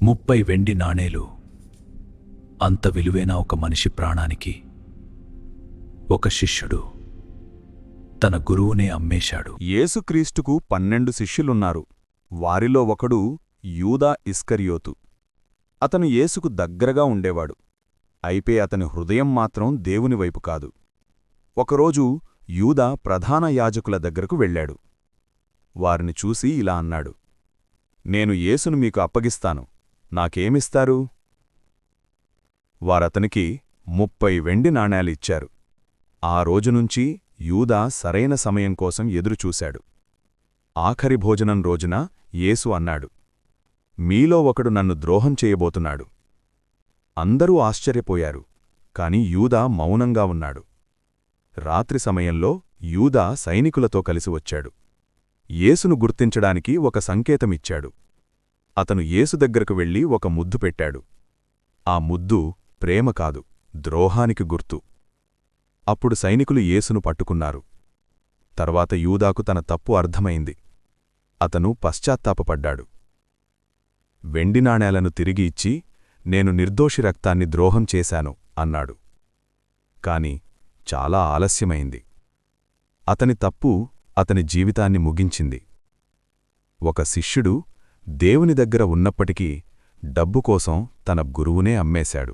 30 వెండి నాణేలు అంత విలువైన ఒక మనిషి ప్రాణానికి ఒక శిష్యుడు తన గురువునే అమ్మేశాడు. యేసుక్రీస్తుకు 12 శిష్యులున్నారు. వారిలో ఒకడు యూదా ఇస్కరియోతు. అతను యేసుకు దగ్గరగా ఉండేవాడు. అయితే అతని హృదయం మాత్రం దేవునివైపు కాదు. ఒకరోజు యూదా ప్రధాన యాజకుల దగ్గరకు వెళ్ళాడు. వారిని చూసి ఇలా అన్నాడు, నేను యేసును మీకు అప్పగిస్తాను, నాకేమిస్తారు? వారతనికి 30 వెండి నాణేలు ఇచ్చారు. ఆ రోజునుంచి యూదా సరైన సమయం కోసం ఎదురుచూశాడు. ఆఖరి భోజనం రోజున యేసు అన్నాడు, మీలో ఒకడు నన్ను ద్రోహం చేయబోతున్నాడు. అందరూ ఆశ్చర్యపోయారు, కాని యూదా మౌనంగా ఉన్నాడు. రాత్రి సమయంలో యూదా సైనికులతో కలిసి వచ్చాడు. యేసును గుర్తించడానికి ఒక సంకేతమిచ్చాడు. అతను యేసు దగ్గరకు వెళ్లి ఒక ముద్దు పెట్టాడు. ఆ ముద్దు ప్రేమ కాదు, ద్రోహానికి గుర్తు. అప్పుడు సైనికులు యేసును పట్టుకున్నారు. తర్వాత యూదాకు తన తప్పు అర్థమైంది. అతను పశ్చాత్తాపపడ్డాడు. వెండి నాణేలను తిరిగి ఇచ్చి, నేను నిర్దోషి రక్తాన్ని ద్రోహం చేశాను అన్నాడు. కాని చాలా ఆలస్యమైంది. అతని తప్పు అతని జీవితాన్ని ముగించింది. ఒక శిష్యుడు దేవుని దగ్గర ఉన్నప్పటికీ డబ్బు కోసం తన గురువునే అమ్మేశాడు.